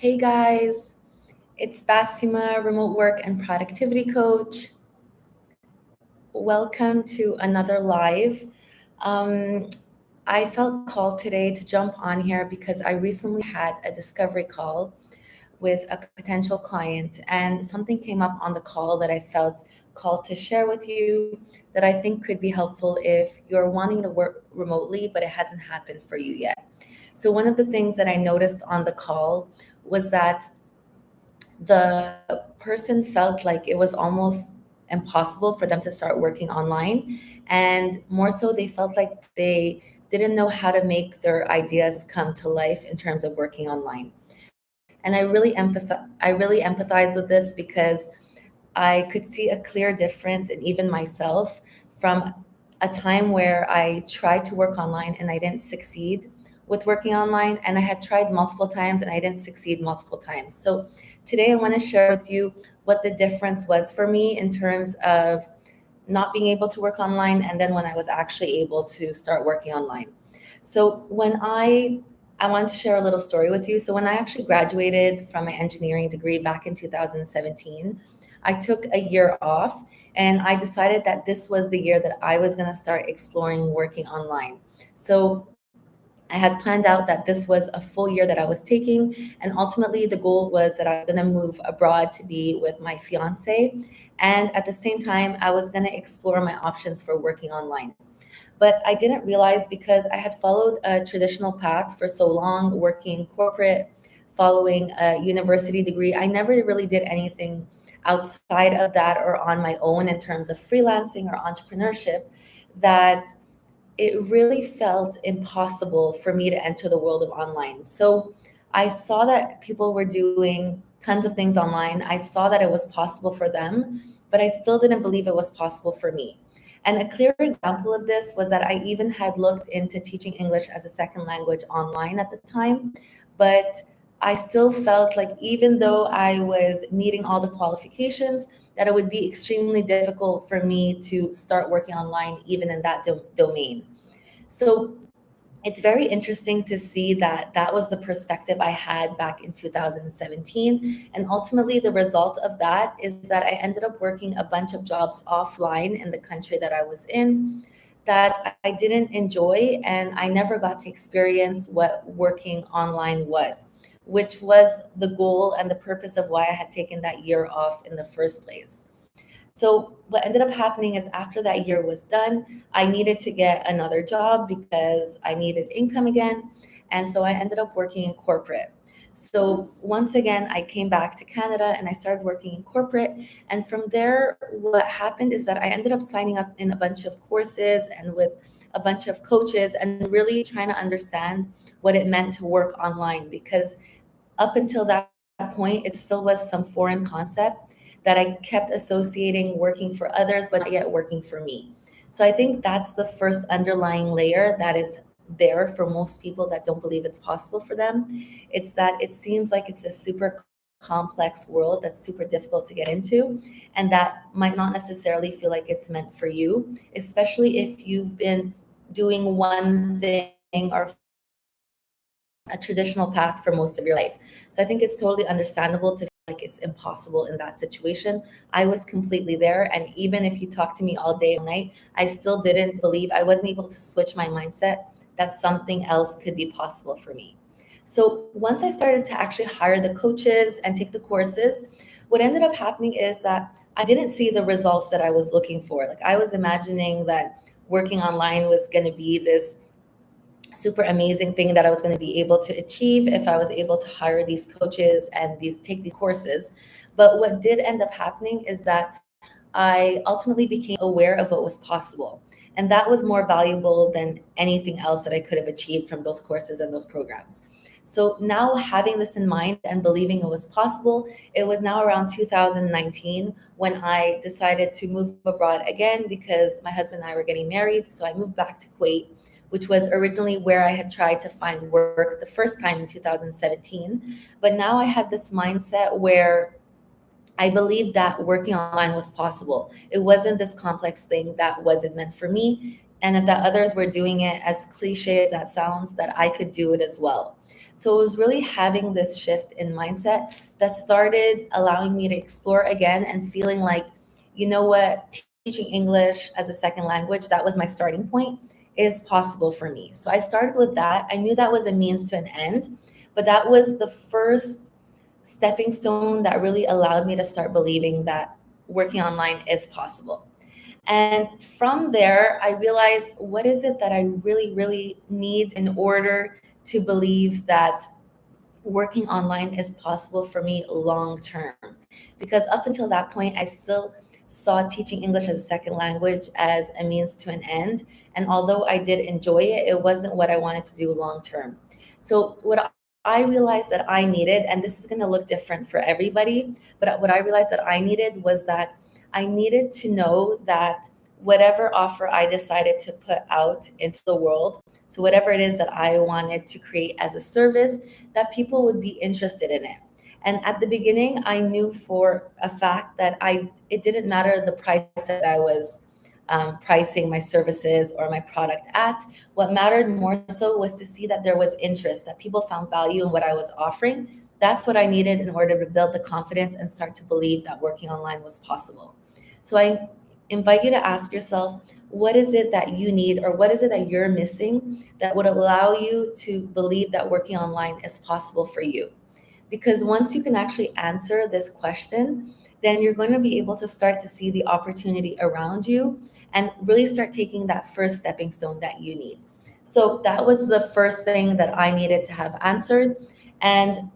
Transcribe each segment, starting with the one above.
Hey guys, it's Bassima, remote work and productivity coach. Welcome to another live. Um, I felt called today to jump on here because I recently had a discovery call with a potential client, and something came up on the call that I felt called to share with you that I think could be helpful if you're wanting to work remotely, but it hasn't happened for you yet. So, one of the things that I noticed on the call was that the person felt like it was almost impossible for them to start working online. And more so, they felt like they didn't know how to make their ideas come to life in terms of working online. And I really empathize with this because I could see a clear difference in even myself from a time where I tried to work online and I didn't succeed with working online, and I had tried multiple times and I didn't succeed multiple times. So today I want to share with you what the difference was for me in terms of not being able to work online and then when I was actually able to start working online. So I wanted to share a little story with you. So when I actually graduated from my engineering degree back in 2017, I took a year off and I decided that this was the year that I was going to start exploring working online. So I had planned out that this was a full year that I was taking. And ultimately, the goal was that I was going to move abroad to be with my fiance. And at the same time, I was going to explore my options for working online. But I didn't realize because I had followed a traditional path for so long, working in corporate, following a university degree. I never really did anything outside of that or on my own in terms of freelancing or entrepreneurship that it really felt impossible for me to enter the world of online. So I saw that people were doing tons of things online. I saw that it was possible for them, but I still didn't believe it was possible for me. And a clear example of this was that I even had looked into teaching English as a second language online at the time, but I still felt like even though I was meeting all the qualifications, that it would be extremely difficult for me to start working online even in that domain. So it's very interesting to see that that was the perspective I had back in 2017. And ultimately, the result of that is that I ended up working a bunch of jobs offline in the country that I was in that I didn't enjoy. And I never got to experience what working online was, which was the goal and the purpose of why I had taken that year off in the first place. So what ended up happening is after that year was done, I needed to get another job because I needed income again. And so I ended up working in corporate. So once again, I came back to Canada and I started working in corporate. And from there, what happened is that I ended up signing up in a bunch of courses and with a bunch of coaches and really trying to understand what it meant to work online because up until that point, it still was some foreign concept that I kept associating working for others, but not yet working for me. So I think that's the first underlying layer that is there for most people that don't believe it's possible for them. It's that it seems like it's a super complex world that's super difficult to get into, and that might not necessarily feel like it's meant for you, especially if you've been doing one thing or following a traditional path for most of your life. So I think it's totally understandable to feel like it's impossible in that situation. I was completely there. And even if you talk to me all day and all night, I still didn't believe, I wasn't able to switch my mindset that something else could be possible for me. So once I started to actually hire the coaches and take the courses, what ended up happening is that I didn't see the results that I was looking for. Like I was imagining that working online was going to be this super amazing thing that I was going to be able to achieve if I was able to hire these coaches and take these courses. But what did end up happening is that I ultimately became aware of what was possible. And that was more valuable than anything else that I could have achieved from those courses and those programs. So now having this in mind and believing it was possible, it was now around 2019 when I decided to move abroad again because my husband and I were getting married. So I moved back to Kuwait, which was originally where I had tried to find work the first time in 2017. But now I had this mindset where I believed that working online was possible. It wasn't this complex thing that wasn't meant for me. And if that others were doing it, as cliche as that sounds, that I could do it as well. So it was really having this shift in mindset that started allowing me to explore again and feeling like, you know what, teaching English as a second language, that was my starting point, is possible for me. So I started with that. I knew that was a means to an end, but that was the first stepping stone that really allowed me to start believing that working online is possible. And from there, I realized, what is it that I really, really need in order to believe that working online is possible for me long term? Because up until that point, I still saw teaching English as a second language as a means to an end. And although I did enjoy it, it wasn't what I wanted to do long term. So, what I realized that I needed, and this is going to look different for everybody, but what I realized that I needed was that I needed to know that whatever offer I decided to put out into the world, so whatever it is that I wanted to create as a service, that people would be interested in it. And at the beginning, I knew for a fact that it didn't matter the price that I was pricing my services or my product at. What mattered more so was to see that there was interest, that people found value in what I was offering. That's what I needed in order to build the confidence and start to believe that working online was possible. So I invite you to ask yourself, what is it that you need, or what is it that you're missing that would allow you to believe that working online is possible for you? Because once you can actually answer this question, then you're going to be able to start to see the opportunity around you and really start taking that first stepping stone that you need. So that was the first thing that I needed to have answered. And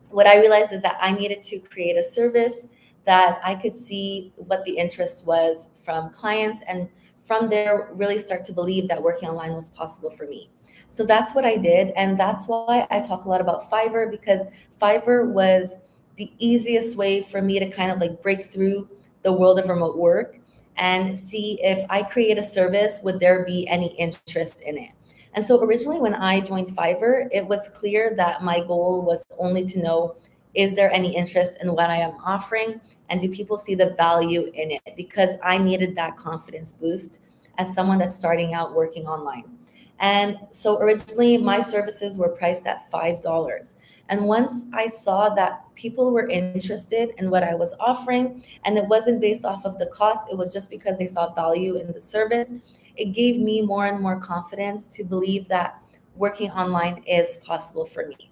what I realized is that I needed to create a service that I could see what the interest was from clients, and from there really start to believe that working online was possible for me. So that's what I did, and that's why I talk a lot about Fiverr, because Fiverr was the easiest way for me to kind of like break through the world of remote work and see if I create a service, would there be any interest in it. And so originally, when I joined Fiverr, it was clear that my goal was only to know, is there any interest in what I am offering? And do people see the value in it? Because I needed that confidence boost as someone that's starting out working online. And so originally, my services were priced at $5. And once I saw that people were interested in what I was offering, and it wasn't based off of the cost, it was just because they saw value in the service, it gave me more and more confidence to believe that working online is possible for me.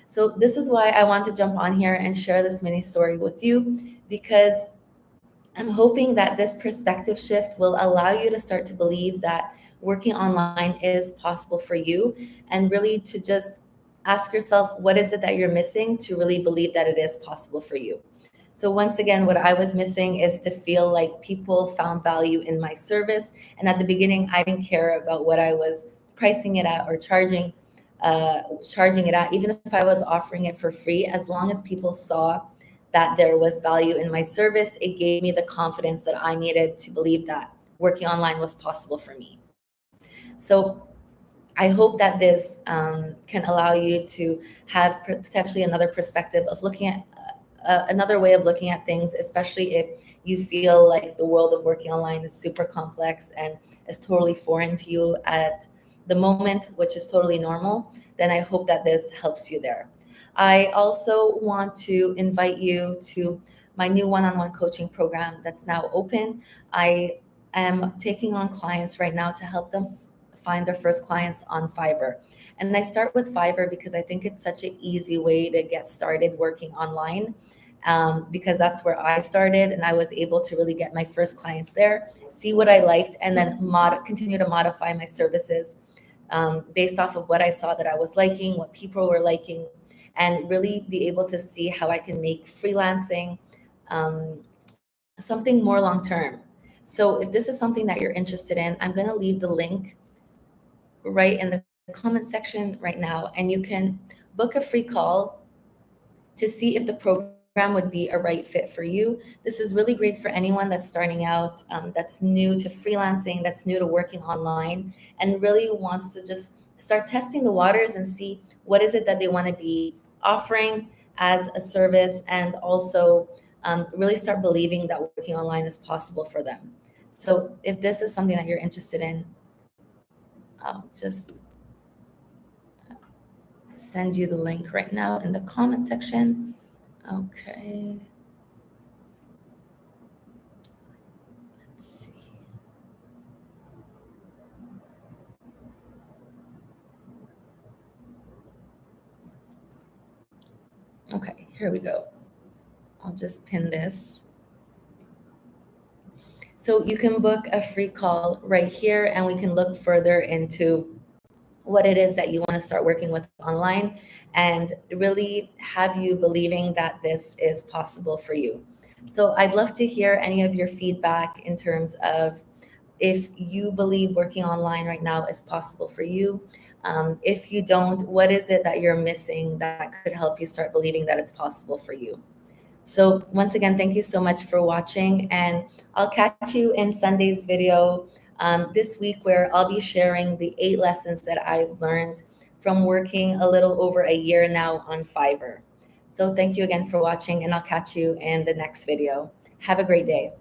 So this is why I want to jump on here and share this mini story with you, because I'm hoping that this perspective shift will allow you to start to believe that working online is possible for you, and really to just ask yourself, what is it that you're missing to really believe that it is possible for you? So once again, what I was missing is to feel like people found value in my service. And at the beginning, I didn't care about what I was pricing it at or charging it at, even if I was offering it for free. As long as people saw that there was value in my service, it gave me the confidence that I needed to believe that working online was possible for me. So I hope that this can allow you to have potentially another perspective of looking at another way of looking at things, especially if you feel like the world of working online is super complex and is totally foreign to you at the moment, which is totally normal. Then I hope that this helps you there. I also want to invite you to my new one-on-one coaching program that's now open. I am taking on clients right now to help them find their first clients on Fiverr. And I start with Fiverr because I think it's such an easy way to get started working online, because that's where I started, and I was able to really get my first clients there, see what I liked, and then continue to modify my services based off of what I saw that I was liking, what people were liking, and really be able to see how I can make freelancing something more long term. So if this is something that you're interested in, I'm going to leave the link right in the comment section right now, and you can book a free call to see if the program would be a right fit for you. This is really great for anyone that's starting out, that's new to freelancing, that's new to working online, and really wants to just start testing the waters and see what is it that they want to be offering as a service, and also really start believing that working online is possible for them. So if this is something that you're interested in, I'll just send you the link right now in the comment section. Okay. Let's see. Okay, here we go. I'll just pin this. So you can book a free call right here, and we can look further into what it is that you want to start working with online and really have you believing that this is possible for you. So I'd love to hear any of your feedback in terms of if you believe working online right now is possible for you. If you don't, what is it that you're missing that could help you start believing that it's possible for you? So once again, thank you so much for watching, and I'll catch you in Sunday's video this week, where I'll be sharing the 8 lessons that I've learned from working a little over a year now on Fiverr. So thank you again for watching, and I'll catch you in the next video. Have a great day.